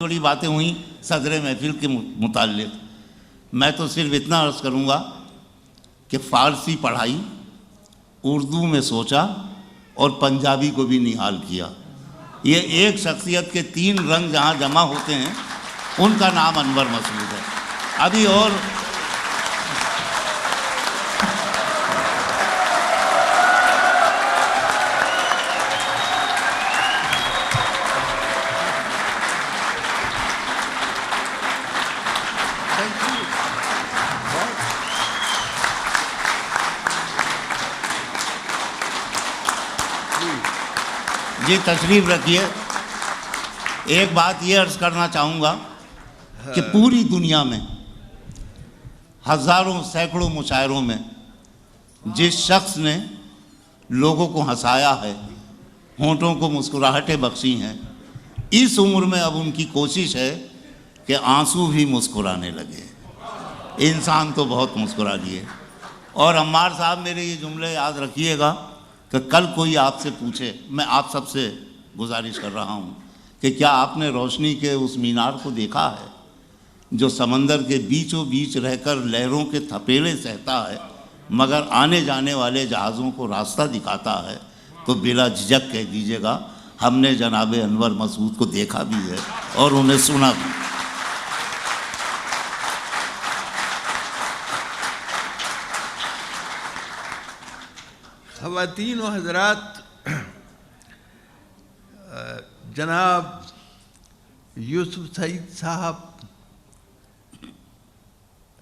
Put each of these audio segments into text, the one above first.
تھوڑی باتیں ہوئیں صدر محفل کے متعلق. میں تو صرف اتنا عرض کروں گا کہ فارسی پڑھائی، اردو میں سوچا اور پنجابی کو بھی نہال کیا. یہ ایک شخصیت کے 3 رنگ جہاں جمع ہوتے ہیں ان کا نام انور مسعود ہے. ابھی اور جی تشریف رکھیے. ایک بات یہ عرض کرنا چاہوں گا کہ پوری دنیا میں ہزاروں سینکڑوں مشاعروں میں جس شخص نے لوگوں کو ہنسایا ہے، ہونٹوں کو مسکراہٹیں بخشی ہیں، اس عمر میں اب ان کی کوشش ہے کہ آنسو بھی مسکرانے لگے. انسان تو بہت مسکرا دیے. اور عمار صاحب میرے یہ جملے یاد رکھیے گا کہ کل کوئی آپ سے پوچھے، میں آپ سب سے گزارش کر رہا ہوں کہ کیا آپ نے روشنی کے اس مینار کو دیکھا ہے جو سمندر کے بیچوں بیچ رہ کر لہروں کے تھپیڑے سہتا ہے مگر آنے جانے والے جہازوں کو راستہ دکھاتا ہے؟ تو بلا جھجک کہہ دیجیے گا ہم نے جناب انور مسعود کو دیکھا بھی ہے اور انہیں سنا بھی. خواتین و حضرات، جناب یوسف سعید صاحب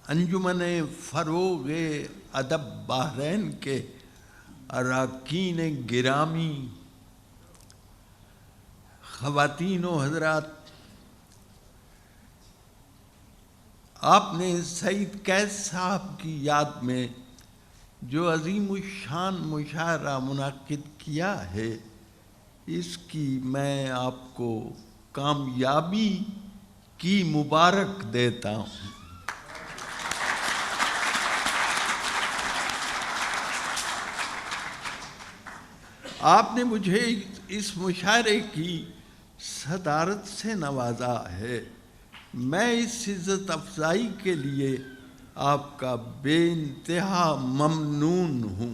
انجمن فروغ ادب بحرین کے اراکین گرامی، خواتین و حضرات، آپ نے سعید قیس صاحب کی یاد میں جو عظیم الشان مشاعرہ منعقد کیا ہے، اس کی میں آپ کو کامیابی کی مبارک دیتا ہوں. آپ نے مجھے اس مشاعرے کی صدارت سے نوازا ہے. میں اس عزت افزائی کے لیے آپ کا بے انتہا ممنون ہوں.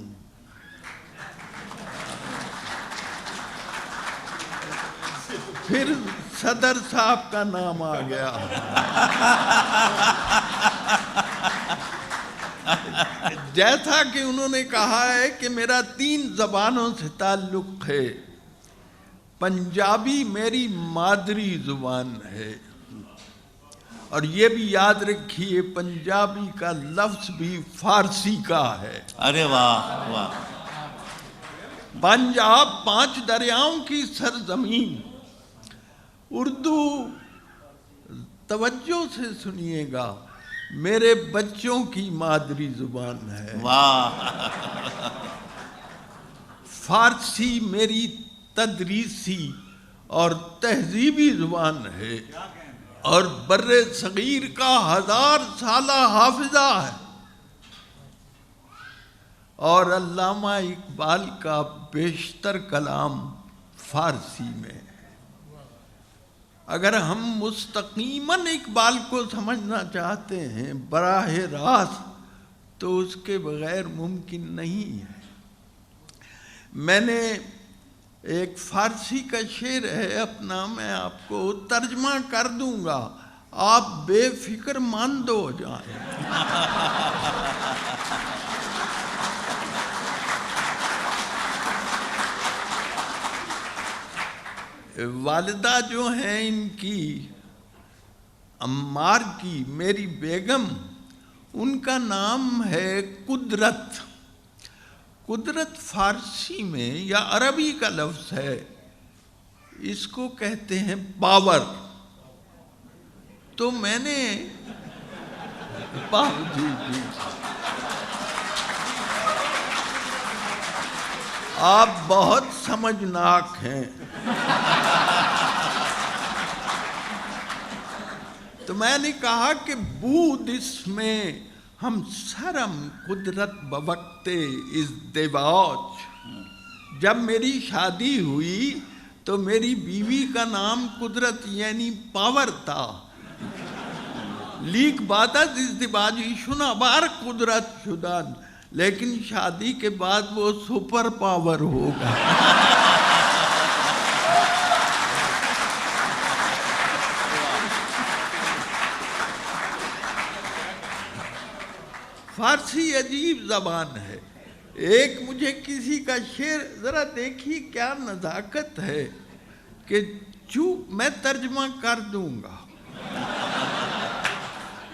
پھر صدر صاحب کا نام آ گیا. جیسا کہ انہوں نے کہا ہے کہ میرا 3 زبانوں سے تعلق ہے. پنجابی میری مادری زبان ہے، اور یہ بھی یاد رکھیے پنجابی کا لفظ بھی فارسی کا ہے. ارے واہ واہ. پنجاب 5 دریاؤں کی سرزمین. اردو توجہ سے سنیے گا، میرے بچوں کی مادری زبان ہے. واہ. فارسی میری تدریسی اور تہذیبی زبان ہے، اور بر صغیر کا 1000 سالہ حافظہ ہے. اور علامہ اقبال کا بیشتر کلام فارسی میں ہے. اگر ہم مستقیماً اقبال کو سمجھنا چاہتے ہیں براہ راست تو اس کے بغیر ممکن نہیں ہے. میں نے ایک فارسی کا شعر ہے اپنا، میں آپ کو ترجمہ کر دوں گا، آپ بے فکر مند ہو جائیں. والدہ جو ہیں ان کی، عمار کی میری بیگم، ان کا نام ہے قدرت. قدرت فارسی میں یا عربی کا لفظ ہے، اس کو کہتے ہیں پاور. تو میں نے جی آپ بہت سمجھناک ہیں. تو میں نے کہا کہ بود اس میں ہم سرم قدرت بوقت ازدواج. جب میری شادی ہوئی تو میری بیوی کا نام قدرت یعنی پاور تھا. لیک بادت ازدواجی شنا بار قدرت شدن، لیکن شادی کے بعد وہ سپر پاور ہوگا. فارسی عجیب زبان ہے. ایک مجھے کسی کا شعر ذرا دیکھیے کیا نزاکت ہے کہ چوپ، میں ترجمہ کر دوں گا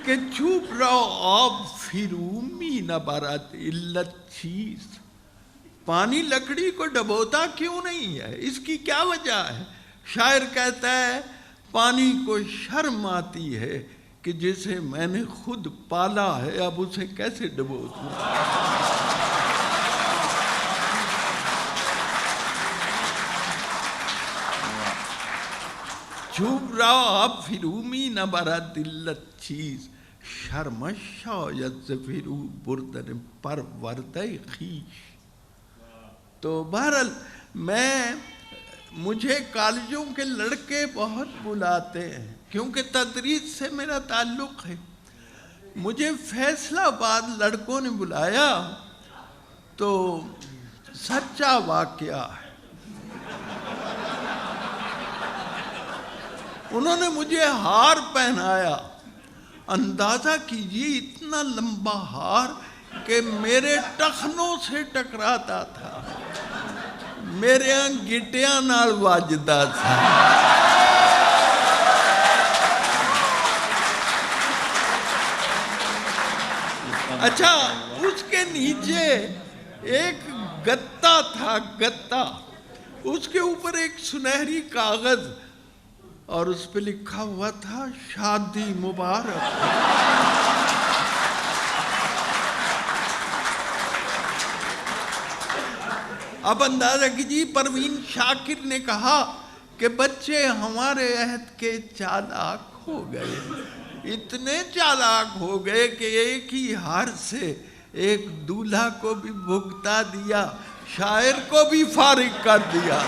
کہ چوپ رہو آب فرومی نہ برات علت چیز. پانی لکڑی کو ڈبوتا کیوں نہیں ہے، اس کی کیا وجہ ہے؟ شاعر کہتا ہے پانی کو شرم آتی ہے کہ جسے میں نے خود پالا ہے اب اسے کیسے ڈبو دوں. چوب رہا اب فرومی نہ برا دلت چیز، شرم شاید ز فرو بردن پر وردہ خیش. تو بہرحال مجھے کالجوں کے لڑکے بہت بلاتے ہیں کیونکہ تدریس سے میرا تعلق ہے. مجھے فیصلہ آباد لڑکوں نے بلایا تو سچا واقعہ ہے. انہوں نے مجھے ہار پہنایا، اندازہ کیجیے اتنا لمبا ہار کہ میرے ٹخنوں سے ٹکراتا تھا، میرے گٹیاں نال واجدہ تھا. اچھا، اس کے نیچے ایک گتا تھا، گتا، اس کے اوپر ایک سنہری کاغذ اور اس پہ لکھا ہوا تھا شادی مبارک. اب اندازہ کیجیے پروین شاکر نے کہا کہ بچے ہمارے عہد کے چالاک ہو گئے، اتنے چالاک ہو گئے کہ ایک ہی ہار سے ایک دولہا کو بھی بھگتا دیا، شاعر کو بھی فارغ کر دیا.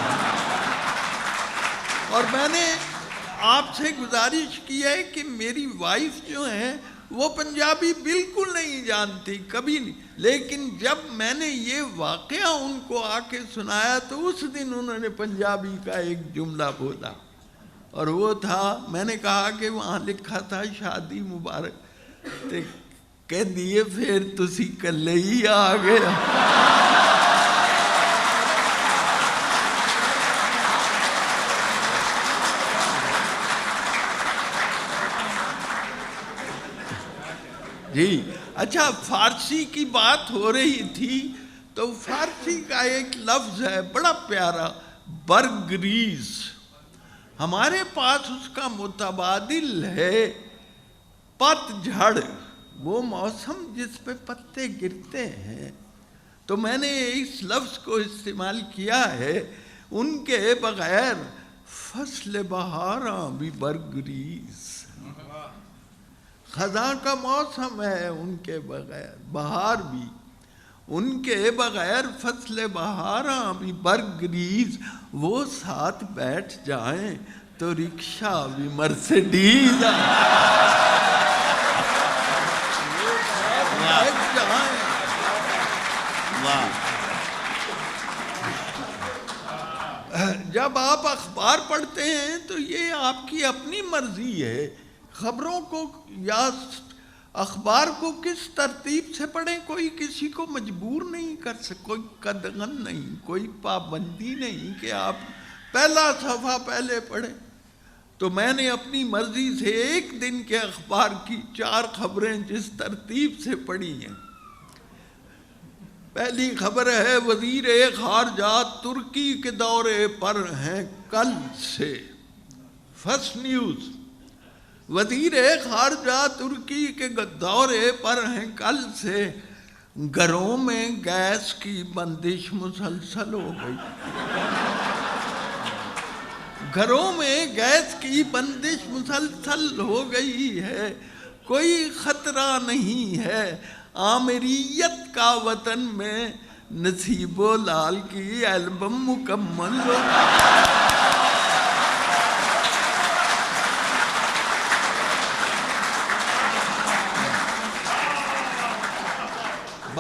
اور میں نے آپ سے گزارش کی ہے کہ میری وائف جو ہے وہ پنجابی بالکل نہیں جانتی، کبھی نہیں، لیکن جب میں نے یہ واقعہ ان کو آ کے سنایا تو اس دن انہوں نے پنجابی کا ایک جملہ بولا، اور وہ تھا، میں نے کہا کہ وہاں لکھا تھا شادی مبارک، کہہ دیے پھر تسی کلے ہی آ گیا. جی اچھا، فارسی کی بات ہو رہی تھی تو فارسی کا ایک لفظ ہے بڑا پیارا، برگریز. ہمارے پاس اس کا متبادل ہے پت جھڑ، وہ موسم جس پہ پتے گرتے ہیں. تو میں نے اس لفظ کو استعمال کیا ہے، ان کے بغیر فصل بہاراں بھی برگریز. خزاں کا موسم ہے ان کے بغیر، بہار بھی، ان کے بغیر فصل بہاراں بھی برگریز. وہ ساتھ بیٹھ جائیں تو رکشہ بھی مرسڈیز. بیٹھ جائیں. جب آپ اخبار پڑھتے ہیں تو یہ آپ کی اپنی مرضی ہے، خبروں کو یا اخبار کو کس ترتیب سے پڑھیں، کوئی کسی کو مجبور نہیں کر سکتا، کوئی قدغن نہیں، کوئی پابندی نہیں کہ آپ پہلا صفحہ پہلے پڑھیں. تو میں نے اپنی مرضی سے ایک دن کے اخبار کی 4 خبریں جس ترتیب سے پڑھی ہیں. پہلی خبر ہے وزیر خارجہ ترکی کے دورے پر ہیں کل سے. فرسٹ نیوز، وزیر خارجہ ترکی کے دورے پر ہیں کل سے. گھروں میں گیس کی بندش مسلسل ہو گئی. گھروں میں گیس کی بندش مسلسل ہو گئی ہے، کوئی خطرہ نہیں ہے. عامریت کا وطن میں نصیب و لال کی البم مکمل ہو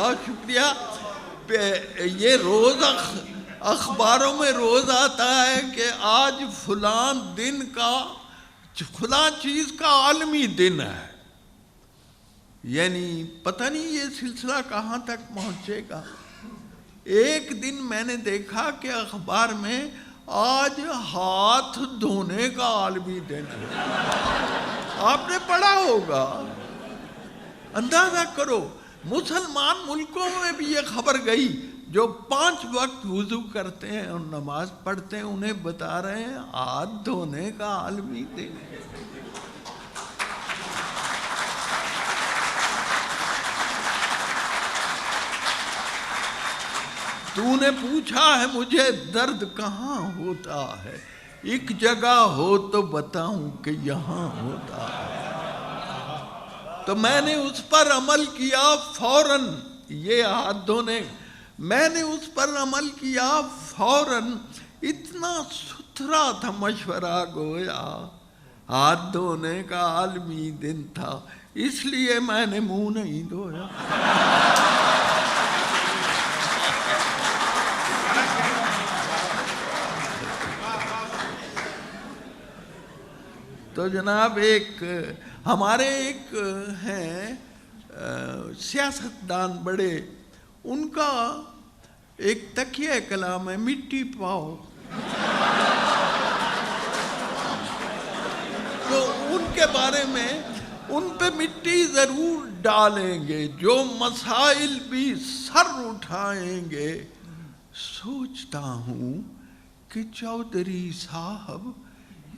بہت شکریہ. یہ روز اخباروں میں روز آتا ہے کہ آج فلاں دن کا فلاں چیز کا عالمی دن ہے. یعنی پتہ نہیں یہ سلسلہ کہاں تک پہنچے گا. ایک دن میں نے دیکھا کہ اخبار میں آج ہاتھ دھونے کا عالمی دن ہے. آپ نے پڑھا ہوگا. اندازہ کرو مسلمان ملکوں میں بھی یہ خبر گئی جو 5 وقت وضو کرتے ہیں اور نماز پڑھتے ہیں انہیں بتا رہے ہیں ہاتھ دھونے کا عالمی دن ہے. تو نے پوچھا ہے مجھے درد کہاں ہوتا ہے, ایک جگہ ہو تو بتاؤں کہ یہاں ہوتا ہے. تو میں نے اس پر عمل کیا فوراً. یہ ہاتھ دھونے میں نے اس پر عمل کیا فوراً. اتنا ستھرا تھا مشورہ, گویا ہاتھ دھونے کا عالمی دن تھا, اس لیے میں نے منہ نہیں دھویا. تو جناب ہمارے ایک ہیں سیاستدان بڑے, ان کا ایک تکیہ کلام ہے مٹی پاؤ. تو ان کے بارے میں ان پہ مٹی ضرور ڈالیں گے جو مسائل بھی سر اٹھائیں گے. سوچتا ہوں کہ چودھری صاحب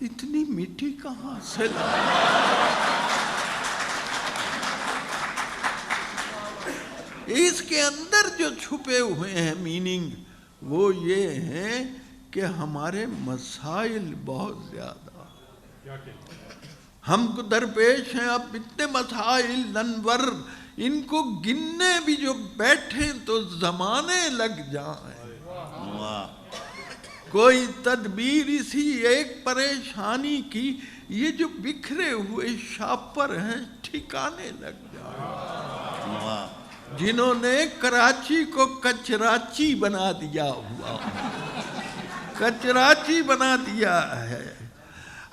اتنی مٹی کہاں سے اس کے اندر جو چھپے ہوئے ہیں میننگ وہ یہ ہیں کہ ہمارے مسائل بہت زیادہ ہم کو درپیش ہیں. اب اتنے مسائل انور, ان کو گننے بھی جو بیٹھیں تو زمانے لگ جائیں. کوئی تدبیر اسی ایک پریشانی کی, یہ جو بکھرے ہوئے شاپر ہیں ٹھکانے لگ جائیں. جنہوں نے کراچی کو کچراچی بنا دیا ہوا, کچراچی بنا دیا ہے.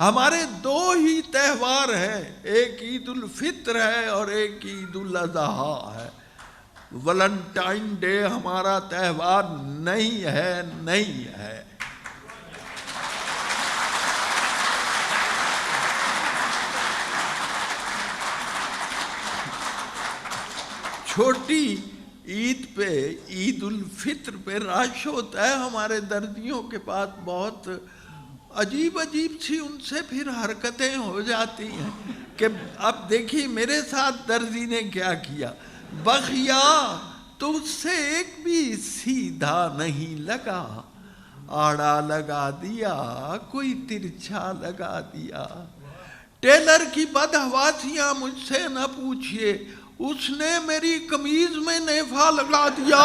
ہمارے 2 ہی تہوار ہیں, ایک عید الفطر ہے اور ایک عید الاضحیٰ ہے. ویلنٹائن ڈے ہمارا تہوار نہیں ہے, نہیں ہے. چھوٹی عید پہ, عید الفطر پہ رش ہوتا ہے ہمارے دردیوں کے پاس. بہت عجیب عجیب سی ان سے پھر حرکتیں ہو جاتی ہیں کہ اب دیکھیے میرے ساتھ درزی نے کیا کیا. بخیا تو اس سے ایک بھی سیدھا نہیں لگا, آڑا لگا دیا کوئی ترچھا لگا دیا. ٹیلر کی بدحواسیاں مجھ سے نہ پوچھئے, اس نے میری قمیض میں نیفا لگا دیا.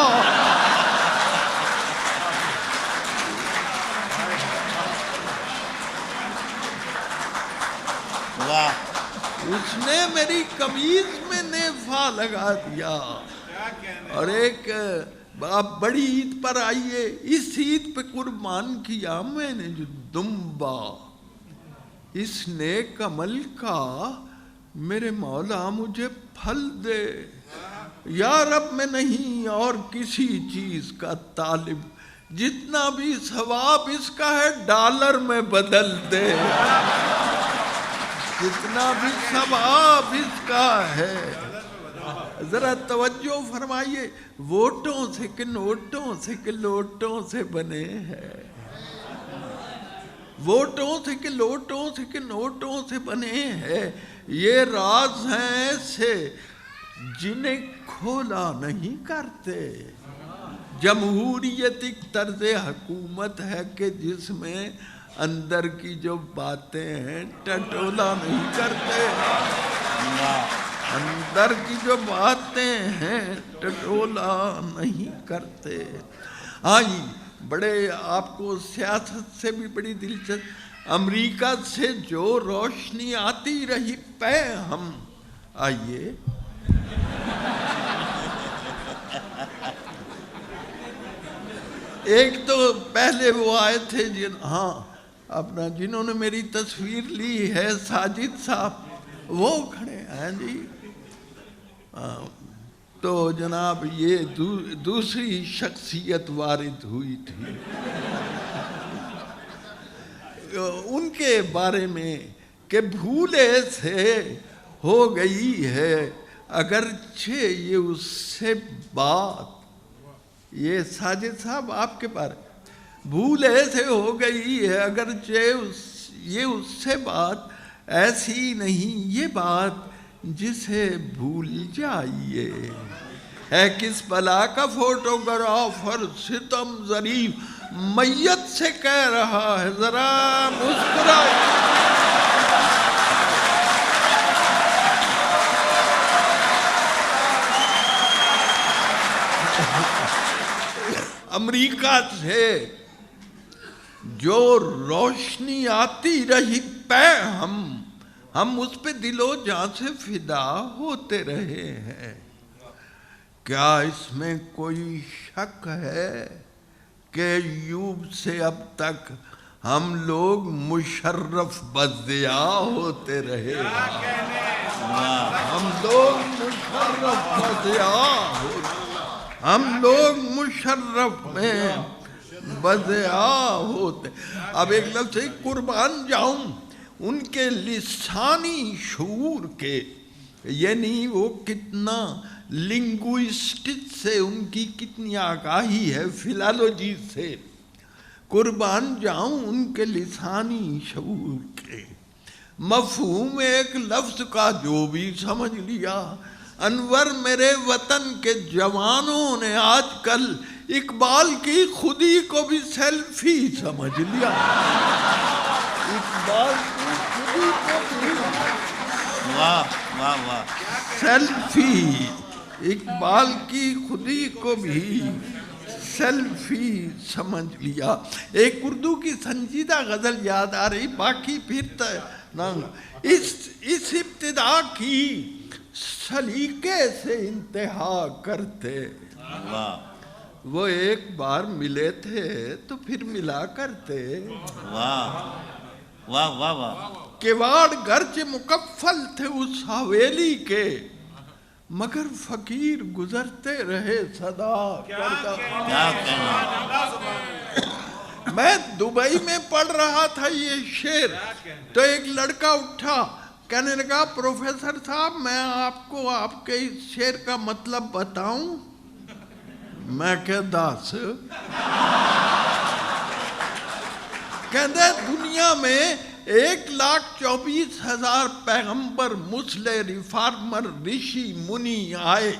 اس نے میری قمیض میں نیفا لگا دیا. اور ایک بڑی عید پر آئیے, اس عید پہ قربان کیا میں نے جو دمبا, اس نیک عمل کا میرے مولا مجھے پھل دے. یا رب میں نہیں اور کسی چیز کا طالب, جتنا بھی ثواب اس کا ہے ڈالر میں بدل دے. جتنا بھی ثواب اس کا ہے. ذرا توجہ فرمائیے, ووٹوں سے کہ نوٹوں سے کہ لوٹوں سے بنے ہیں, ووٹوں سے کہ لوٹوں سے کہ نوٹوں سے بنے ہیں. یہ راز ہیں ایسے جنہیں کھولا نہیں کرتے. جمہوریت ایک طرز حکومت ہے کہ جس میں اندر کی جو باتیں ہیں ٹٹولا نہیں کرتے. اندر کی جو باتیں ہیں ٹٹولا نہیں کرتے. ہاں جی, بڑے آپ کو سیاست سے بھی بڑی دلچسپ, امریکہ سے جو روشنی آتی رہی پہ ہم آئیے ایک تو پہلے وہ آئے تھے اپنا جنہوں نے میری تصویر لی ہے، ساجد صاحب، وہ کھڑے ہیں جی. تو جناب یہ دوسری شخصیت وارد ہوئی تھی ان کے بارے میں کہ بھولے سے ہو گئی ہے اگرچہ یہ اس سے بات. یہ ساجد صاحب آپ کے بارے، بھولے سے ہو گئی ہے اگرچہ یہ اس سے بات ایسی نہیں یہ بات جسے بھول جائیے. ہے کس بلا کا فوٹوگرافر ستم ظریف میت سے کہہ رہا ہے ذرا مسکرائیے. امریکہ سے جو روشنی آتی رہی ہم اس پہ دل و جان سے فدا ہوتے رہے ہیں. کیا اس میں کوئی شک ہے کہ ایوب سے اب تک ہم لوگ مشرف بضیاء ہوتے رہے ہیں. ہم لوگ مشرف بضیاء ہوتے، ہم لوگ مشرف میں بضیاء ہوتے. اب ایک لفظ سے قربان جاؤں ان کے لسانی شعور کے، یعنی وہ کتنا لنگوسٹک سے ان کی کتنی آگاہی ہے فلالوجی سے. قربان جاؤں ان کے لسانی شعور کے، مفہوم ایک لفظ کا جو بھی سمجھ لیا. انور میرے وطن کے جوانوں نے آج کل اقبال کی خودی کو بھی سیلفی سمجھ لیا. اقبال کی خودی کو بھی سیلفی، اقبال کی خودی کو بھی سیلفی سمجھ لیا. ایک اردو کی سنجیدہ غزل یاد آ رہی، باقی پھر اس ابتدا کی سلیقے سے انتہا کرتے. وہ ایک بار ملے تھے تو پھر ملا کرتے. کواڑ گرچہ مکفل تھے اس حویلی کے، مگر فقیر گزرتے رہے صدا کرتا. میں دبئی میں پڑھ رہا تھا یہ شعر، تو ایک لڑکا اٹھا کہنے لگا پروفیسر صاحب میں آپ کو آپ کے اس شعر کا مطلب بتاؤں. میں کہ دس. کہتے دنیا میں 1,24,000 پیغمبر، مسلح، ریفارمر، رشی، منی آئے.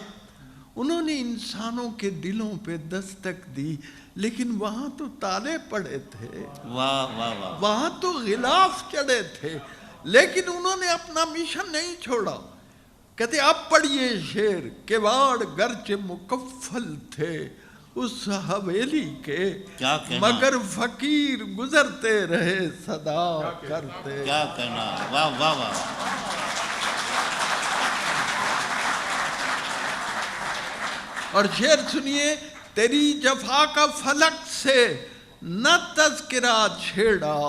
انہوں نے انسانوں کے دلوں پہ دستک دی، لیکن وہاں تو تالے پڑے تھے، وہاں تو غلاف چڑھے تھے، لیکن انہوں نے اپنا مشن نہیں چھوڑا. کہتے اب پڑھیے شعر، کواڑ گرچہ مکفل تھے اس حویلی کے، مگر فقیر گزرتے رہے صدا کرتے. کیا کہنا، واہ واہ واہ. اور شعر سنیے، تیری جفا کا فلک سے نہ تذکرہ چھیڑا،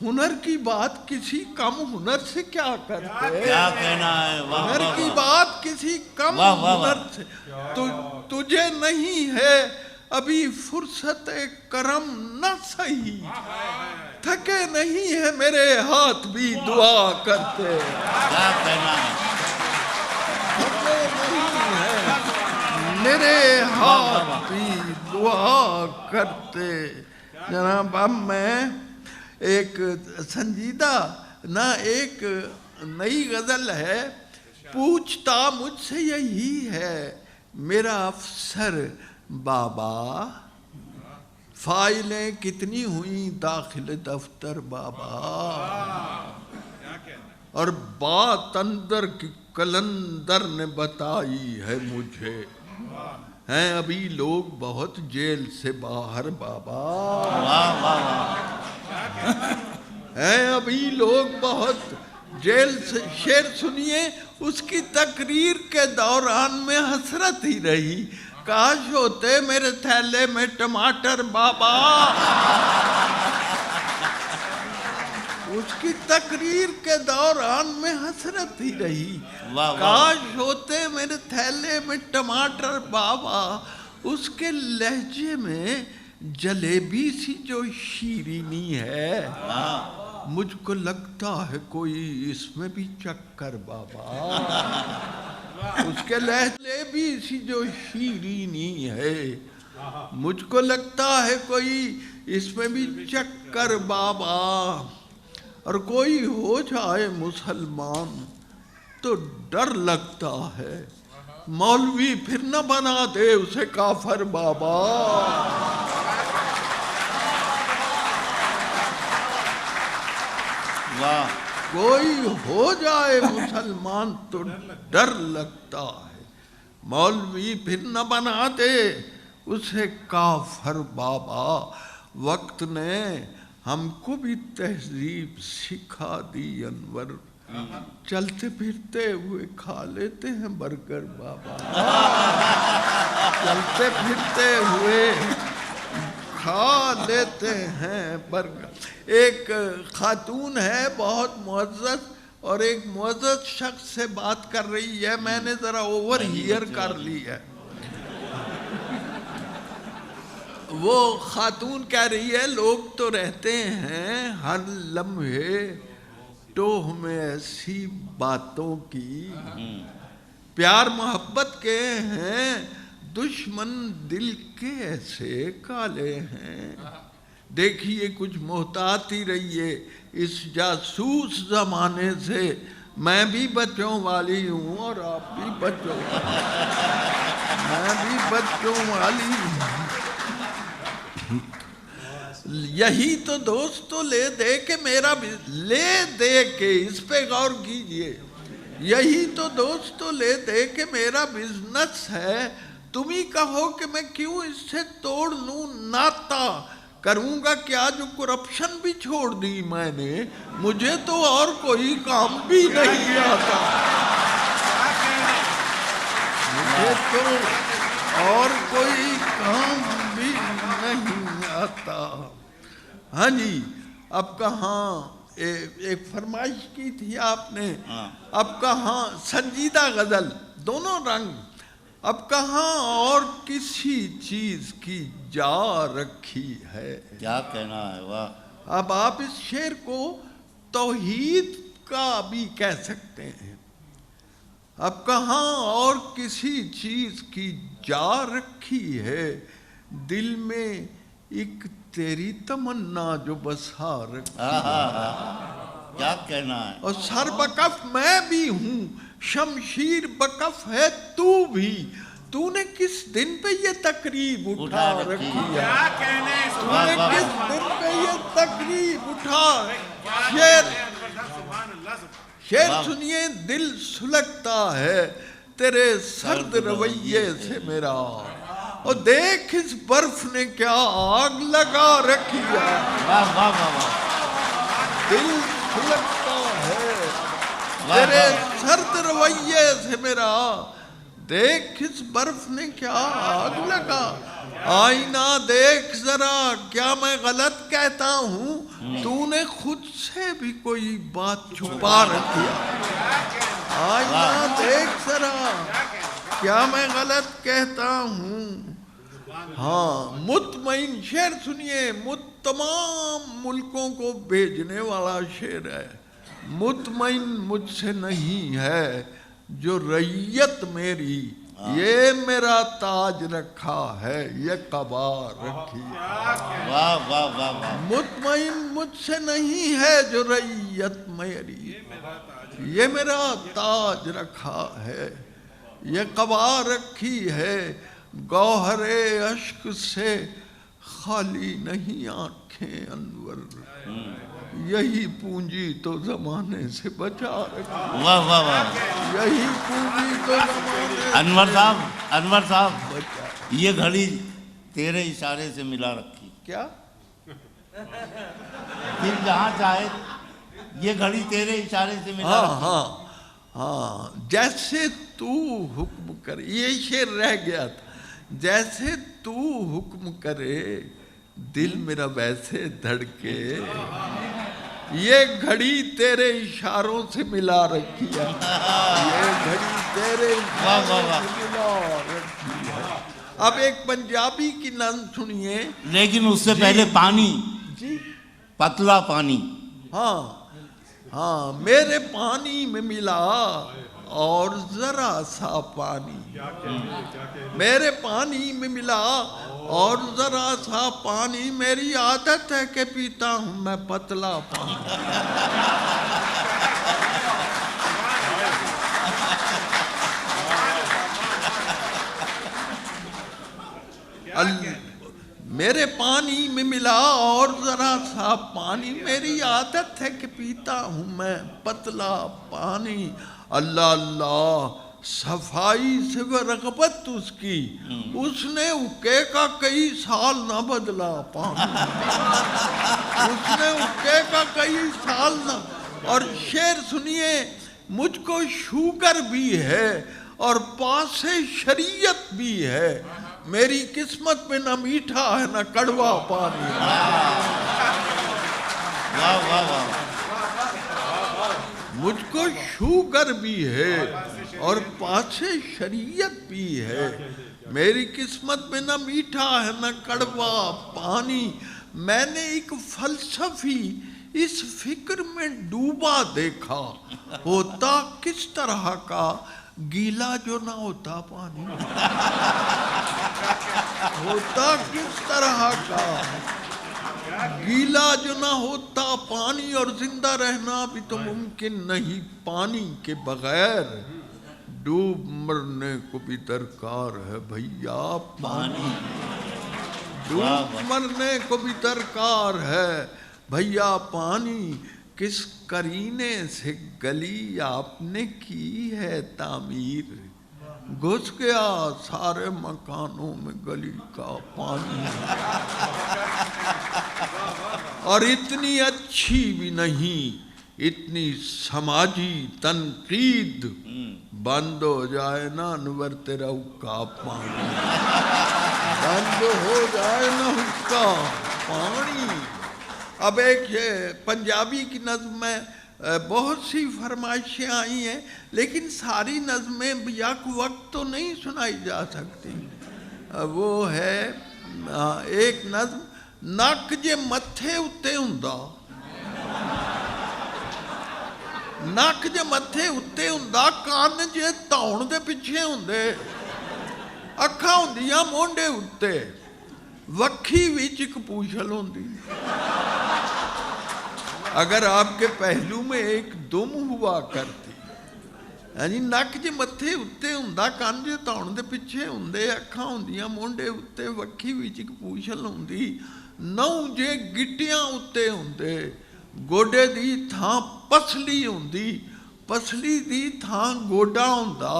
ہنر کی بات کسی کم ہنر سے کیا کرتے. کیا کہنا ہے، ہنر کی بات کسی کم ہنر سے. تجھے نہیں ہے ابھی فرصت کرم نہ سہی، تھکے نہیں ہے میرے ہاتھ بھی دعا کرتے. کیا کہنا ہے، تھکے نہیں ہے میرے ہاتھ بھی دعا کرتے. جناب اب میں ایک سنجیدہ ایک نئی غزل ہے. پوچھتا مجھ سے یہی ہے میرا افسر بابا، فائلیں کتنی ہوئیں داخل دفتر بابا، اور بات اندر کی کلندر نے بتائی ہے مجھے، ہیں ابھی لوگ بہت جیل سے باہر بابا، ہیں ابھی لوگ بہت جیل سے. شعر سنیے، اس کی تقریر کے دوران میں حسرت ہی رہی. کاش ہوتے میرے تھیلے میں ٹماٹر بابا. اس کی تقریر کے دوران میں حسرت ہی رہی. کاش ہوتے میرے تھیلے میں ٹماٹر بابا. اس کے لہجے میں جلیبی سی جو شیرینی ہے، مجھ کو لگتا ہے کوئی اس میں بھی چکر بابا. اس کے لہجے بھی سی جو شیرینی ہے، مجھ کو لگتا ہے کوئی اس میں بھی چکر بابا. اور کوئی ہو جائے مسلمان تو ڈر لگتا ہے، مولوی پھر نہ بنا دے اسے کافر بابا. کوئی ہو جائے مسلمان تو ڈر لگتا ہے، مولوی پھر نہ بنا دے اسے کافر بابا. وقت نے ہم کو بھی تہذیب سکھا دی انور، چلتے پھرتے ہوئے کھا لیتے ہیں برگر بابا. چلتے پھرتے ہوئے کھا لیتے ہیں برگر. ایک خاتون ہے بہت معزز، اور ایک معزز شخص سے بات کر رہی ہے. میں نے ذرا اوور ہیئر کر لی ہے. وہ خاتون کہہ رہی ہے لوگ تو رہتے ہیں ہر لمحے ٹوہ میں ایسی باتوں کی، پیار محبت کے ہیں دشمن دل کے ایسے کالے ہیں. دیکھیے کچھ محتاط ہی رہیے اس جاسوس زمانے سے. میں بھی بچوں والی ہوں اور آپ بھی بچوں میں بھی بچوں والی ہوں. یہی تو دوستو لے دے کہ میرا لے دے کے اس پہ غور کیجئے. یہی تو دوستو لے دے کہ میرا بزنس ہے، تم ہی کہو کہ میں کیوں اس سے توڑ لوں ناتا. کروں گا کیا جو کرپشن بھی چھوڑ دی میں نے، مجھے تو اور کوئی کام بھی نہیں آتا. مجھے تو اور کوئی کام بھی نہیں آتا. ہاں جی، اب کہاں ایک فرمائش کی تھی آپ نے، اب کہاں سنجیدہ غزل دونوں رنگ. اب کہاں اور کسی چیز کی جا رکھی ہے. کیا کہنا ہے، واہ. اب آپ اس شعر کو توحید کا بھی کہہ سکتے ہیں. اب کہاں اور کسی چیز کی جا رکھی ہے، دل میں ایک تیری تمنا جو بسا رکھی ہے. کیا کہنا ہے. اور سر بکف میں بھی ہوں، شمشیر بکف ہے تو بھی. تو نے کس دن پہ یہ تقریب اٹھا رکھی ہے، تو نے کس دن پہ یہ تقریب اٹھا. شعر سنیے دل سلگتا ہے تیرے سرد رویے سے میرا، اور دیکھ اس برف نے کیا آگ لگا رکھی ہے. دل سلگتا ہے تیرے سرد رویے سے میرا، دیکھ اس برف نے کیا آگ لگا. آئینہ دیکھ ذرا کیا میں غلط کہتا ہوں، تو نے خود سے بھی کوئی بات چھپا رکھی ہے. آئینہ دیکھ ذرا کیا میں غلط کہتا ہوں. ہاں مطمئن شعر سنیے، تمام ملکوں کو بھیجنے والا شعر ہے. مطمئن مجھ سے نہیں ہے جو رعیت میری، یہ میرا تاج رکھا ہے یہ قبا رکھی. مطمئن مجھ سے نہیں ہے جو رعیت میری، یہ میرا تاج رکھا ہے یہ قبا رکھی ہے. گوہر اشک سے خالی نہیں آنکھیں انور، یہی پونجی تو زمانے سے بچا رکھی. واہ واہ واہ. یہی پونجی تو زمانے سے انور صاحب بچا. یہ گھڑی تیرے اشارے سے ملا رکھی. کیا پھر جہاں چاہے یہ گھڑی تیرے اشارے سے ملا رکھی. ہاں جیسے تو حکم کر. یہ شعر رہ گیا تھا. جیسے تو حکم کرے دل میرا ویسے دھڑکے، یہ گھڑی تیرے اشاروں سے ملا رکھی ہے، یہ گھڑی تیرے اشاروں سے ملا رکھی ہے۔ اب ایک پنجابی کی نظم سنیے۔ لیکن اس سے پہلے پانی، جی پتلا پانی، ہاں ہاں، میرے پانی میں ملا اور ذرا سا پانی، میرے پانی میں ملا اور ذرا سا پانی، میری عادت ہے کہ پیتا ہوں میں پتلا پانی۔ میرے پانی میں ملا اور ذرا سا پانی، میری عادت ہے کہ پیتا ہوں میں پتلا پانی۔ اللہ اللہ، صفائی سے وہ رغبت اس کی، اس نے اکے کا کئی سال نہ بدلا پانی، اس نے اکے کا کئی سال نہ۔ اور شعر سنیے، مجھ کو شوگر بھی ہے اور پاس شریعت بھی ہے، میری قسمت میں نہ میٹھا ہے نہ کڑوا پانی۔ واہ واہ واہ، مجھ کو شوگر بھی ہے اور پاس شریعت بھی ہے، میری قسمت میں نہ میٹھا ہے نہ کڑوا پانی۔ میں نے ایک فلسفی اس فکر میں ڈوبا دیکھا، ہوتا کس طرح کا گیلا جو نہ ہوتا پانی، ہوتا کس طرح کا گیلا جو نہ ہوتا پانی، اور زندہ رہنا بھی تو ممکن نہیں پانی کے بغیر، ڈوب مرنے کو بھی درکار ہے بھیا پانی، ڈوب مرنے کو بھی درکار ہے بھیا پانی۔ کس کرینے سے گلی آپ نے کی ہے تعمیر، گھس گیا سارے مکانوں میں گلی کا پانی، اور اتنی اچھی بھی نہیں اتنی سماجی تنقید، بند ہو جائے نا انور تیرا حکا پانی، بند ہو جائے نا حکا پانی۔ اب ایک پنجابی کی نظم میں بہت سی فرمائشیں آئی ہیں، لیکن ساری نظمیں یک وقت تو نہیں سنائی جا سکتی۔ وہ ہے ایک نظم، نک جے متھے اتے ہوندا، نک جے متھے اتے ہوندا، کان جے دھون دے پیچھے ہوندے، اکھاں ہوندیاں مونڈے اتے، وکھی وچ ایک پوچھل ہوندی۔ اگر آپ کے پہلو میں ایک دم ہوا کرتی، یعنی نک جے متھے اتے ہوندا، کان جے دھون دے پیچھے ہوندے، اکھاں ہوندیاں مونڈے اتے، وکھی وچ ایک پوچھل ہوندی، نو جے گٹیاں اتے ہوندے، گوڈے دی تھاں پسلی ہوندی، پسلی دی تھاں گوڈا ہوندا،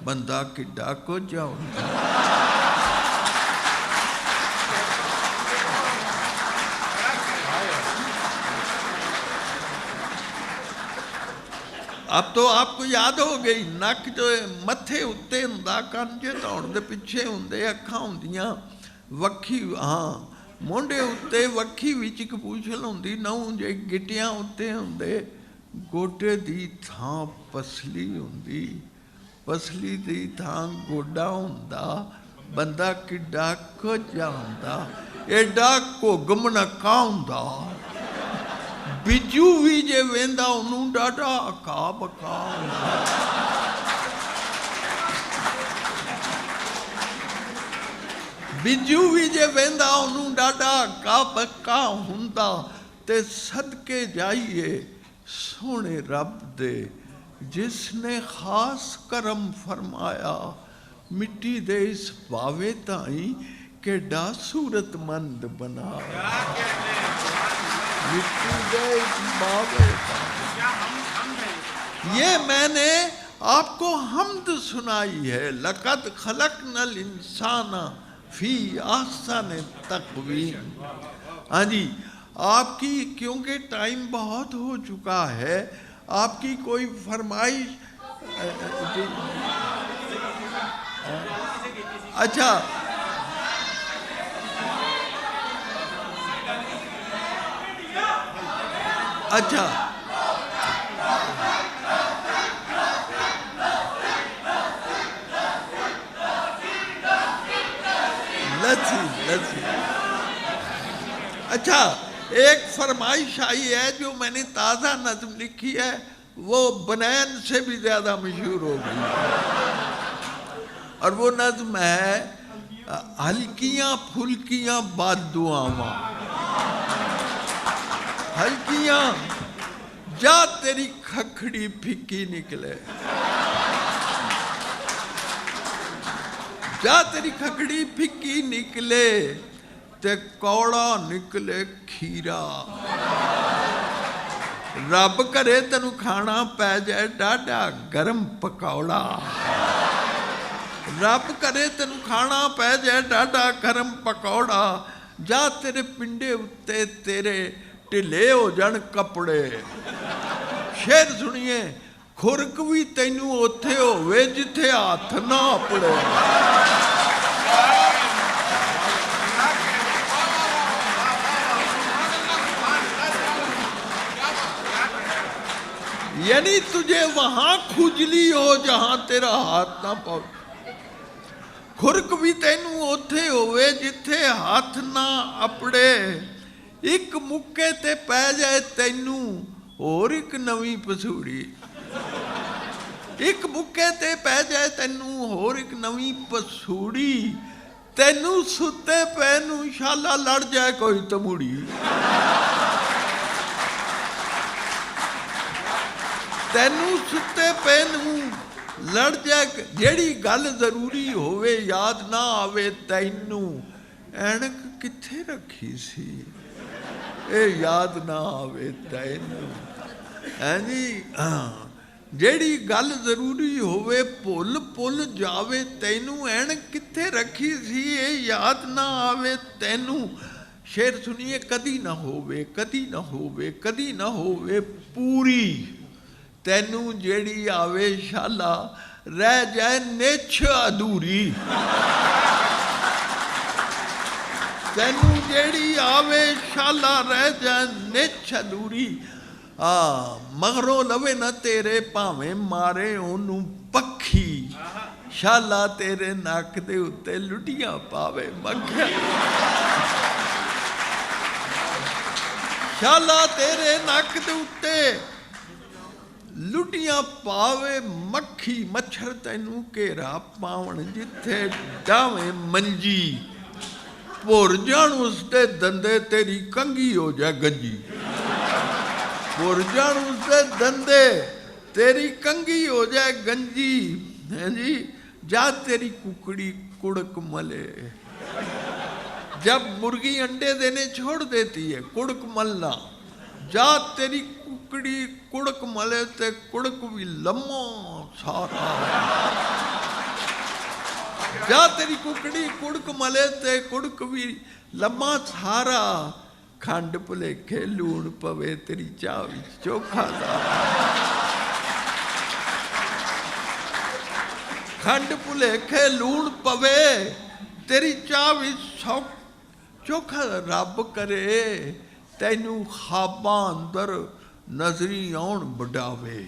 بندہ کڈا کچھ ہوندا۔ اب تو آپ کو یاد ہو گئی، نک جو متھے اتے ہوندا، کان جے دھون دے پیچھے ہوندے، اکھاں ہوندیاں وکھی، ہاں مونڈے اتے، وکھی وچ ایک پوچھل ہوندی، نو جے گٹیاں اتے ہوندے، گوڈے دی تھاں پسلی ہوندی، پسلی دی تھاں گوڈا ہوندا، بندہ کڈا کچھ ہوندا، ایڈا گھم نکا ہوندا، بجو بھی جے ویندا انہوں ڈاڈا اکا بکا ہوندا۔ بجو بھی جے ویندا انہوں ڈاڈا اکا بکا ہوندا، تے صدقے جائیے سونے رب دے جس نے خاص کرم فرمایا، مٹی دے اس باوے تائیں کیڈا صورت مند بنایا، مٹی دے اس باوے تائیں۔ یہ میں نے آپ کو حمد سنائی ہے، لقد خلقنا الانسان فی احسن تقویم۔ ہاں جی، آپ کی کیونکہ ٹائم بہت ہو چکا ہے، آپ کی کوئی فرمائش؟ اچھا اچھا لسی اچھا ایک فرمائش آئی ہے جو میں نے تازہ نظم لکھی ہے، وہ بنین سے بھی زیادہ مشہور ہو گئی، اور وہ نظم ہے ہلکیاں پھلکیاں بد دعاواں، ہلکیاں جا تیری کھکھڑی پھکی نکلے، جا تیری کھکھڑی پھکی نکلے تے کوڑا نکلے کھیرا، رب کرے تینو کھانا پہ جائے ڈاڈا گرم پکوڑا، رب کرے تینو کھانا پہ جائے ڈاڈا گرم پکوڑا، جا تیرے پنڈے اتے تیرے ٹلے ہو جان کپڑے، شعر سنیے، خرک بھی تینو اوتھے ہوئے جتھے ہاتھ نہ اپڑے، یعنی تجھے وہاں کھجلی ہو جہاں تیرا ہاتھ نہ پہنچ، خرک بھی تینو اوتھے ہوئے جتھے ہاتھ نہ اپڑے، ایک مکے تے پہ جائے تینو اور ایک نویں پسوڑی، ایک مکے تے پہ جائے تینو اور ایک نویں پسوڑی، تینو ستے پینو شالا لڑ جائے کوئی تموڑی، تینو ستے پینو لڑ جائے، جیڑی گل ضروری ہوئے یاد نہ آوے تینو، اینک کتھے رکھی سی اے یاد نہ آوے تینو، جیڑی گل ضروری ہوئے پل پل جاوے تینو، اینک کتھے رکھی سی اے یاد نہ آوے تینو، شعر سنیے، کدی نہ ہووے کدی نہ ہووے کدی نہ ہووے پوری، تینو جیڑی آوے شالا رہ جائے نچ ادھوری، تینو جیڑی آوے شالا رہ جائے نچ ادھوری، مغروں لوے نہ تیرے پاویں مارے اونوں پکھی، شالا تیرے ناک دے اتے لٹیاں پاوے مکھیا، شالا تیرے ناک دے اتے لٹیاں پاوے مکھی، مچھر تینو کیرا پاون جتھے ڈاویں منجی، پور جان اس دے دندے تیری کنگھی ہو جائے گنجی، پور جان اس دے دندے تیری کنگھی ہو جائے گنجی، جا تیری ککڑی کڑک ملے، جب مرغی انڈے دینے چھوڑ دیتی ہے کڑک ملنا، جا تیری ککڑی کڑک ملے تے کڑک بھی لمحہ سارا، جا تیری ککڑی کڑک ملے تے کڑک بھی لمحہ سارا، کھنڈ پلیکھے لون پوے تیری چاہ وچ چوکھا سارا، کھنڈ پلیکھے لون پوے تیری چاہ وچ چوکھا، رب کرے تینو خواباں اندر نظری آن بڑھاوے،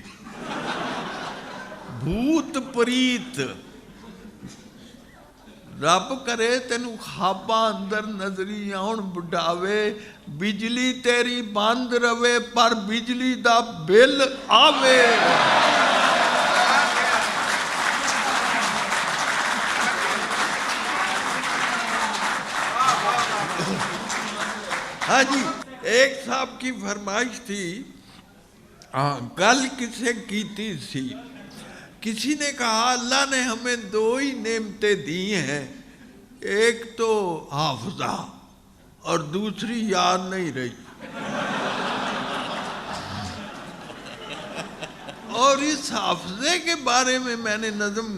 بھوت پریت، رب کرے تینو خواباں اندر نظری آن بڑھاوے، بجلی تیری بند روے پر بجلی دا بل آوے، ہاں جی، ایک صاحب کی فرمائش تھی، گل کسے کیتی سی، کسی نے کہا اللہ نے ہمیں دو ہی نعمتیں دی ہیں، ایک تو حافظہ اور دوسری یاد نہیں رہی، اور اس حافظے کے بارے میں نے نظم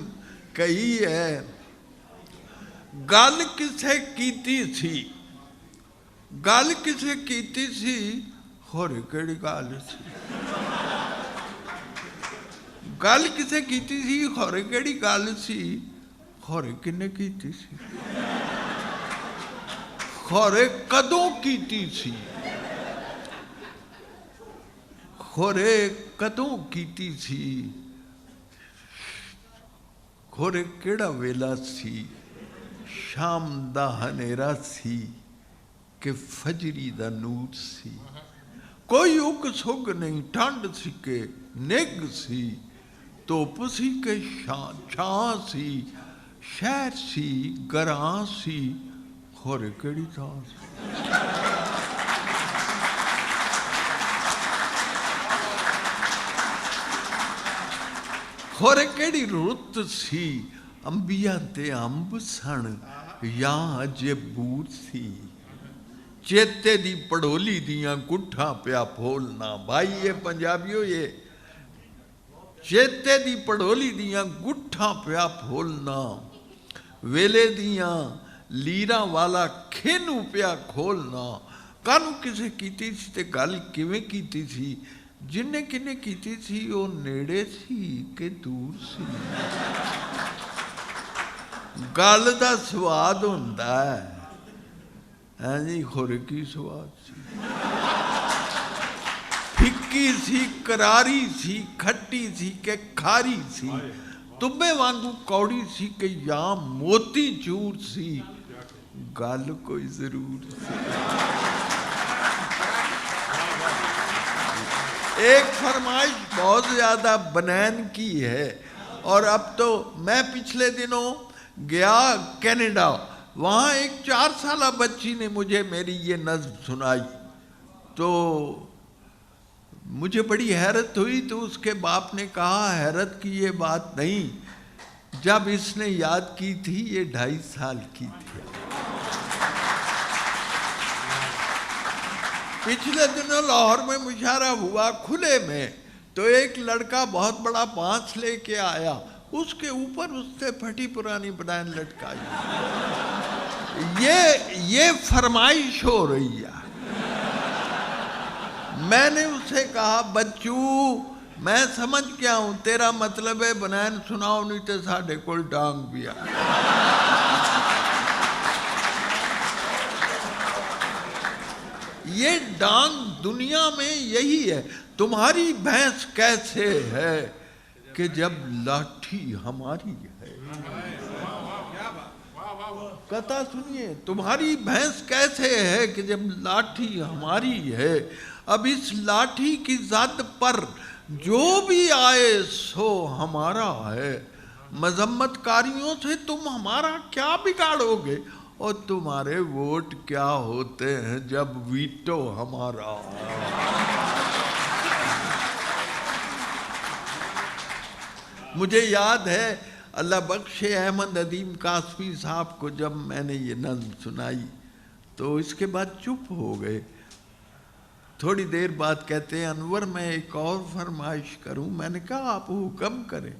کہی ہے، گل کسے کیتی سی، گل کسے کیتی سی، خور کیڑی گل سی، گل کسے کیتی سی، خور کیڑی گل سی، خورے کنے کیتی سی خورے کدوں کیتی سی خورے کدوں کیتی سی خورے کیڑا ویلا سی شام دا ہنیرا سی کہ فجری دا نور سی کوئی اگ سگ نہیں ٹھنڈ سی کہ نگ سی توپ سی کہ چھاں سی شہر سی گراں سی خورے کیڑی تھاں سی خورے کیڑی رت سی انبیاء تے امب سن یا اجے بور سی چیتے دی پڑولی دیاں گٹھاں پیا پھولنا بھائی یہ پنجابیوں یہ چیتے دی پڑولی دیاں گٹھاں پیا پھولنا ویلے دیاں لیراں والا کھینو پیا کھولنا کانو کسے کیتی سی تے گل کیویں کیتی سی جنہیں کنے کیتی سی وہ نیڑے سی کہ دور سی گل دا سواد ہوندا ہے ہاں جی خورے کی سواد سی پھکی سی کراری سی کھٹی سی کہ کھاری سی تبے وانگو کوڑی سی کہ یا موتی چور سی گل کوئی ضرور سی ایک فرمائش بہت زیادہ بنین کی ہے اور اب تو میں پچھلے دنوں گیا کینیڈا وہاں ایک 4 سالہ بچی نے مجھے میری یہ نظم سنائی تو مجھے بڑی حیرت ہوئی تو اس کے باپ نے کہا حیرت کی یہ بات نہیں جب اس نے یاد کی تھی یہ 2.5 سال کی تھی پچھلے دنوں لاہور میں مشاعرہ ہوا کھلے میں تو ایک لڑکا بہت بڑا بانس لے کے آیا اس کے اوپر اس سے پھٹی پرانی بنائن لٹکائی یہ فرمائش ہو رہی ہے میں نے اسے کہا بچوں میں سمجھ گیا ہوں تیرا مطلب ہے بنائن سناؤ نہیں تے ساڑھے کول ڈانگ بھی آ یہ ڈانگ دنیا میں یہی ہے تمہاری بھینس کیسے ہے کہ جب لاٹھی ہماری ہے کہتا سنیے تمہاری بھینس کیسے ہے کہ جب لاٹھی ہماری ہے اب اس لاٹھی کی زد پر جو بھی آئے سو ہمارا ہے مذمت کاریوں سے تم ہمارا کیا بگاڑو گے اور تمہارے ووٹ کیا ہوتے ہیں جب ویٹو ہمارا مجھے یاد ہے اللہ بخش احمد ندیم قاسمی صاحب کو جب میں نے یہ نظم سنائی تو اس کے بعد چپ ہو گئے تھوڑی دیر بعد کہتے ہیں انور میں ایک اور فرمائش کروں میں نے کہا آپ حکم کریں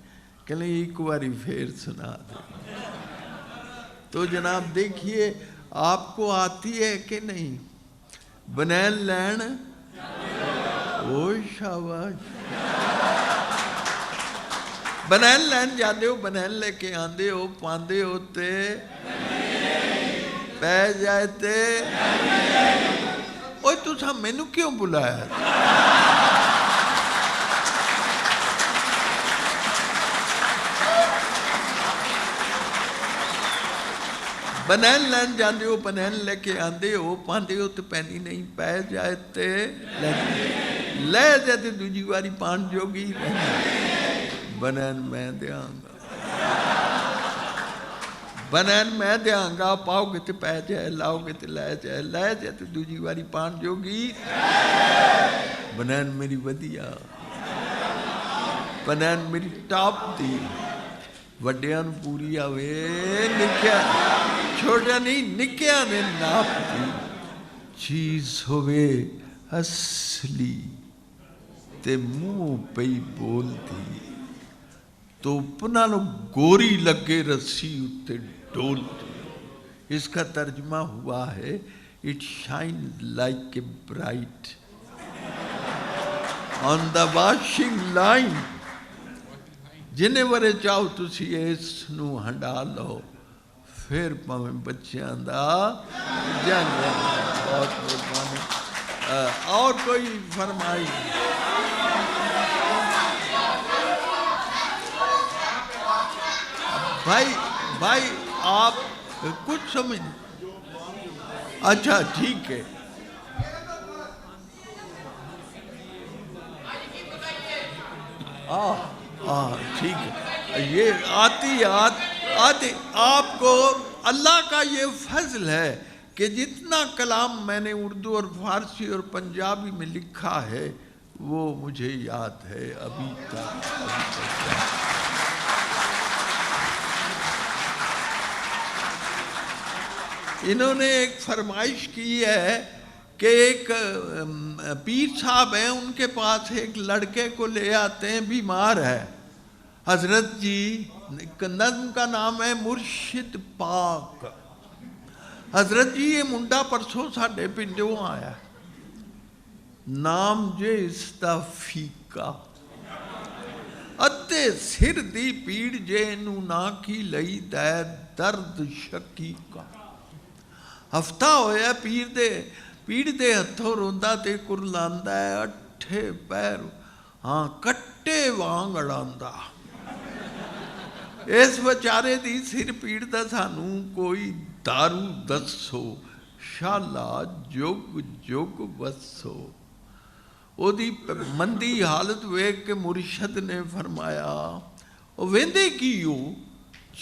کہ نہیں ایک باری پھر سنا دیں تو جناب دیکھیے آپ کو آتی ہے کہ نہیں بنین لین او شاباش بنین لین جاندے ہو بنین لے کے آندے ہو پاندے ہوتے پہ جائے تے اوہ تو سا میں نو کیوں بلایا بنین لین جاندے ہو بنین لے کے آندے ہو پاندے ہو تو پہنی نہیں پہ جائے تے لے جاتے دوجی واری پان جوگی بنین میں دیاں گا بنین میں دیاں گا پاؤ گے تے پہ جائے لاؤ گے تے لے جائے تے دوجی واری پان جوگی بنین میری ودیا بنین میری ٹاپ دی وڈیان پوری آوے نکیا چھوٹا نہیں نکیا نے ناپ دی چیز ہوئے اصلی تے منہ پئی بول دی تو پنانو گوری لگے رسی اتے ڈول دی اس کا ترجمہ ہوا ہے It shines like a bright on the washing line ਜਿੰਨੇ ਵਰੇ ਚਾਹੋ ਤੁਸੀਂ ਇਸ ਨੂੰ ਹੰਡਾ ਲਓ, ਫਿਰ ਭਾਵੇਂ ਬੱਚਿਆਂ ਦਾ ਜਨਮ। ਬਹੁਤ ਮਿਹਰਬਾਨੀ। اور کوئی فرمائی؟ بھائی آپ کچھ سمجھ، اچھا ٹھیک ہے، ٹھیک ہے، یہ آتی آپ کو اللہ کا یہ فضل ہے کہ جتنا کلام میں نے اردو اور فارسی اور پنجابی میں لکھا ہے وہ مجھے یاد ہے ابھی تک۔ انہوں نے ایک فرمائش کی ہے کہ ایک پیر صاحب ہیں، ان کے پاس ایک لڑکے کو لے آتے ہیں، بیمار ہے۔ حضرت جی نظم کا نام ہے مرشد پاک۔ حضرت جی یہ منڈا پرسوں ساڈے پنڈوں آیا، نام جے اس دا فیکا، ادھے سر دی پیڑ جے نو نا کی لئی دے درد شکیکا۔ ہفتہ ہویا پیڑ دے ہتھوں روندا تے کرلاندا ہے، اٹھے پیر ہاں کٹے وانگ اڑاندا۔ اس بیچارے دی سر پیڑ دا سانوں کوئی دارو دسو، شالا جگ جگ وسو۔ او دی مندی حالت ویکھ کے مرشد نے فرمایا، او ویندے کیو،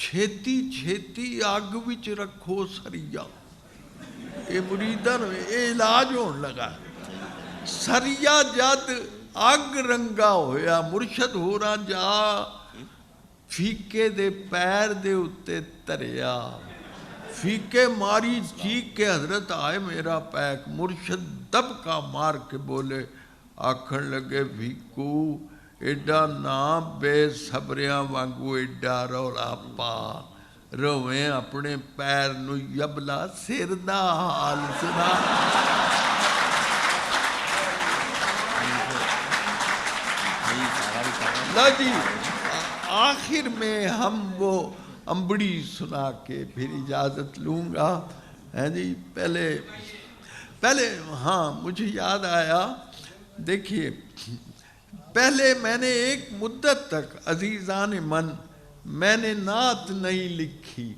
چھیتی چھیتی اگ وچ رکھو سریا۔ اے مریداں اے علاج ہون لگا۔ سریا جد اگ رنگا ہویا، مرشد ہوراں جا فیکے دے پیر دے اتے تریا، فیکے ماری چیخ کے حضرت آئے میرا پیک۔ مرشد دبکا مار کے بولے، آکھن لگے فیکو ایڈا نا بے صبریاں وانگو ایڈا رولا پا، رویں اپنے پیر نو یبلا سر دا حال سنا۔ لا جی آخر میں ہم وہ امبڑی سنا کے پھر اجازت لوں گا۔ جی پہلے ہاں مجھے یاد آیا، دیکھیے پہلے میں نے ایک مدت تک عزیزان من میں نے نعت نہیں لکھی،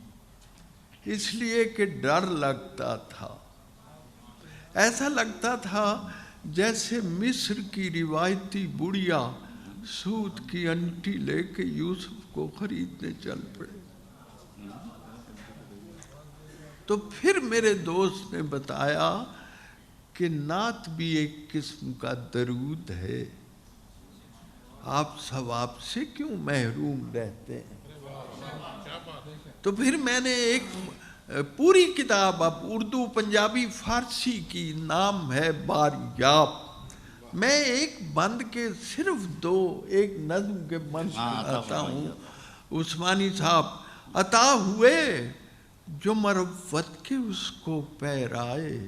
اس لیے کہ ڈر لگتا تھا، ایسا لگتا تھا جیسے مصر کی روایتی بڑھیا سود کی انٹی لے کے یوسف کو خریدنے چل پڑے۔ تو پھر میرے دوست نے بتایا کہ نعت بھی ایک قسم کا درود ہے، آپ ثواب سے کیوں محروم رہتے ہیں؟ تو پھر میں نے ایک پوری کتاب اب اردو پنجابی فارسی کی، نام ہے باریاب۔ میں ایک بند کے صرف دو، ایک نظم کے بند سناتا ہوں۔ عثمانی صاحب، عطا ہوئے جو مروت کے اس کو پہرائے،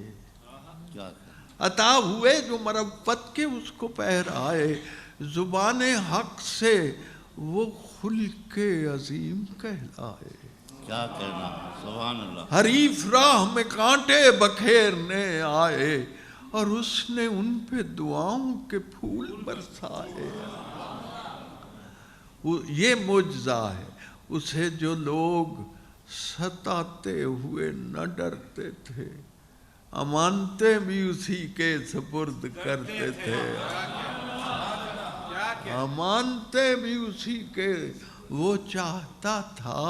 عطا ہوئے جو مروت کے اس کو پہرائے، زبان حق سے وہ خلق عظیم کہلائے۔ کیا کہنا، سبحان اللہ۔ حریف راہ میں کانٹے بکھیرنے آئے اور اس نے ان پہ دعاؤں کے پھول برسائے۔ یہ معجزہ ہے، اسے جو لوگ ستاتے ہوئے نہ ڈرتے تھے، امانتیں بھی اسی کے سپرد کرتے تھے، امانتیں بھی اسی کے۔ وہ چاہتا تھا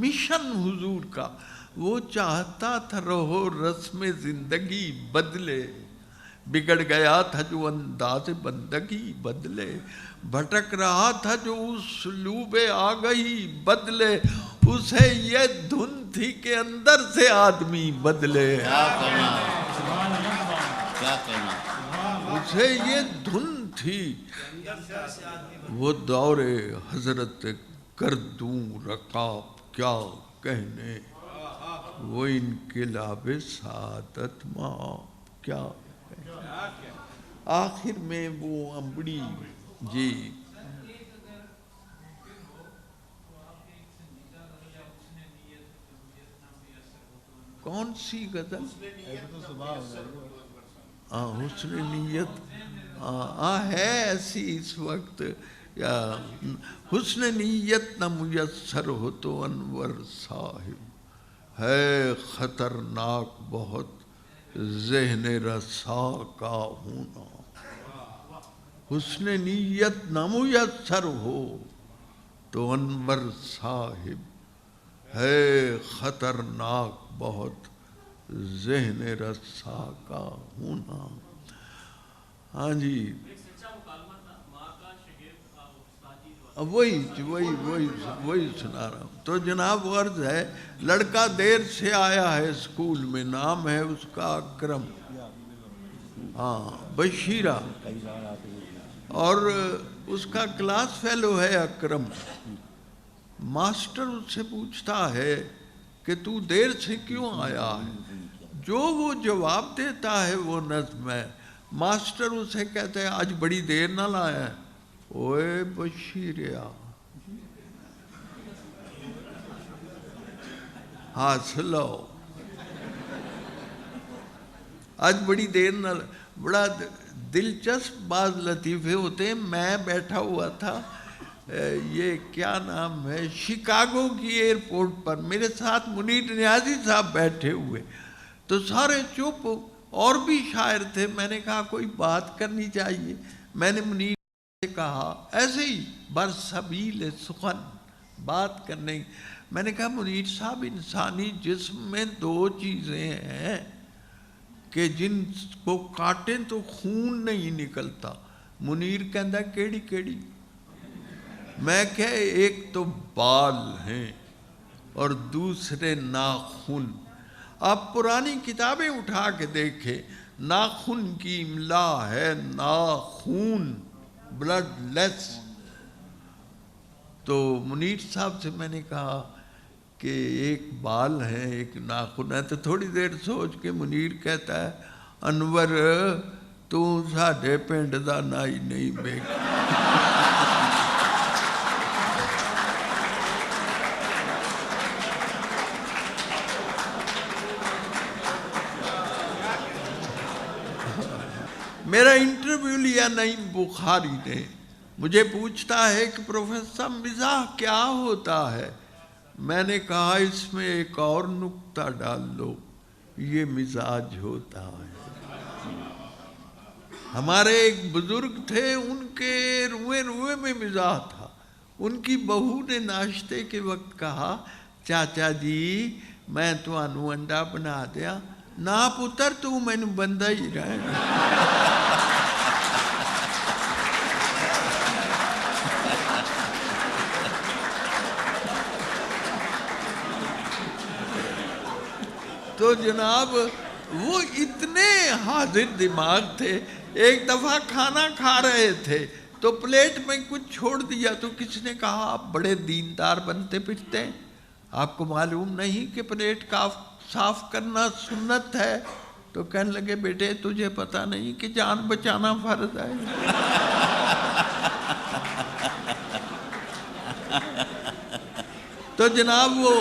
مشن حضور کا، وہ چاہتا تھا رہو رسم زندگی بدلے، بگڑ گیا تھا جو انداز بندگی بدلے، بھٹک رہا تھا جو اسلوب آگہی بدلے، اسے یہ دھن تھی کہ اندر سے آدمی بدلے۔ کیا کہنا، کیا کہنا، اسے یہ دھن تھی، وہ دور حضرت گردوں رکاب کیا کہنے، وہ انقلاب سعادت ماں کیا کہنے۔ آخر میں وہ امبڑی جی کون سی غزل؟ حسن نیت ہے ایسی اس وقت، یا حسن نیت نہ میسر ہو تو انور صاحب ہے خطرناک بہت ذہن رسا کا ہونا۔ حسن نیت نہ میسر ہو تو انور صاحب ہے خطرناک بہت ذہن رسا کا ہونا۔ ہاں جی، وہی سنا رہا ہوں۔ تو جناب غرض ہے، لڑکا دیر سے آیا ہے اسکول میں، نام ہے اس کا اکرم، ہاں بشیرہ، اور اس کا کلاس فیلو ہے اکرم۔ ماسٹر اس سے پوچھتا ہے کہ تو دیر سے کیوں آیا ہے؟ جو وہ جواب دیتا ہے وہ نظم ہے۔ ماسٹر اسے کہتے ہیں آج بڑی دیر نہ لایا ہے۔ اوے بشیریا، ہاتھ لو، آج بڑی دیر نہ بڑا دلچسپ بعض لطیفے ہوتے ہیں۔ میں بیٹھا ہوا تھا، یہ کیا نام ہے، شکاگو کی ایئرپورٹ پر، میرے ساتھ منیر نیازی صاحب بیٹھے ہوئے، تو سارے چپ، اور بھی شاعر تھے۔ میں نے کہا کوئی بات کرنی چاہیے۔ میں نے منیر سے کہا ایسے ہی برسبیل سخن بات کرنے، میں نے کہا منیر صاحب انسانی جسم میں دو چیزیں ہیں کہ جن کو کاٹیں تو خون نہیں نکلتا۔ منیر کہندا کیڑی کیڑی؟ میں کہ ایک تو بال ہیں اور دوسرے ناخن۔ آپ پرانی کتابیں اٹھا کے دیکھیں، ناخن کی املا ہے ناخون، بلڈ لیس۔ تو منیر صاحب سے میں نے کہا کہ ایک بال ہے ایک ناخن ہے، تو تھوڑی دیر سوچ کے منیر کہتا ہے انور تو ساڈے پنڈ دا نائی نہیں بیک۔ میرا انٹرویو لیا نعیم بخاری نے، مجھے پوچھتا ہے کہ پروفیسر صاحب مزاح کیا ہوتا ہے؟ میں نے کہا اس میں ایک اور نکتہ ڈال لو، یہ مزاج ہوتا ہے۔ ہمارے ایک بزرگ تھے، ان کے روئے روئے میں مزاح تھا۔ ان کی بہو نے ناشتے کے وقت کہا چاچا جی میں تمہوں انڈا بنا دیا۔ نہ پتر تو میں نے بندہ ہی رہنا۔ تو جناب وہ اتنے حاضر دماغ تھے۔ ایک دفعہ کھانا کھا رہے تھے تو پلیٹ میں کچھ چھوڑ دیا، تو کسی نے کہا آپ بڑے دیندار بنتے پھرتے ہیں، آپ کو معلوم نہیں کہ پلیٹ کا صاف کرنا سنت ہے؟ تو کہنے لگے بیٹے تجھے پتہ نہیں کہ جان بچانا فرض ہے؟ تو جناب وہ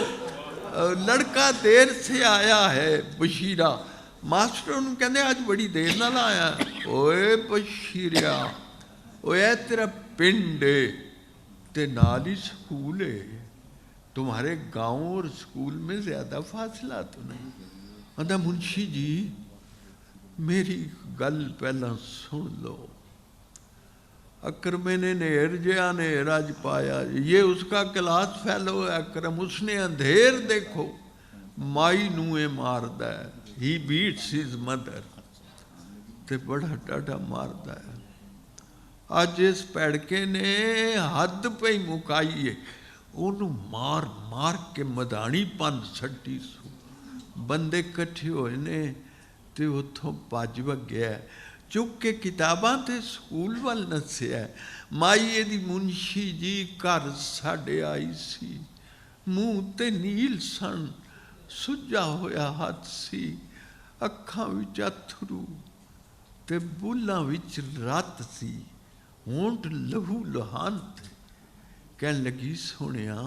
لڑکا دیر سے آیا ہے بشیرہ، ماسٹر انہوں کہنے آج بڑی دیر نہ لایا۔ اوے بشیریا، اوے تیرا پنڈ تے نالی سکول ہے، تمہارے گاؤں اور سکول میں زیادہ فاصلہ تو نہیں؟ کہتا منشی جی میری گل پہلا سن لو، اکرم نے نیر جیا نے رج پایا، یہ اس کا کلاس فیلو ہے اکرم۔ اس نے اندھیر دیکھو مائی نوے ماردا ہے، ہی بیٹس ہز مدر، تے بڑا ڈاڈا ماردا ہے۔ آج اس پیڑکے نے حد پہ ہی مکائی ہے، انہوں مار مار کے مدانی پن سٹی سو، بندے کٹھے ہوئے نے تے اتھوں پاج گیا ہے، چک کے کتاباں تے سکول وال نسیا ہے۔ مائی دی منشی جی گھر ساڈے آئی سی، منہ تے نیل سن، سجا ہویا ہاتھ سی، اکھاں وچ اتھرو تے بولاں وچ رات سی، ہونٹ لہو لہان تھے۔ کہن لگی سونیا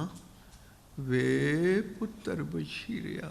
وے پتر بشیریا،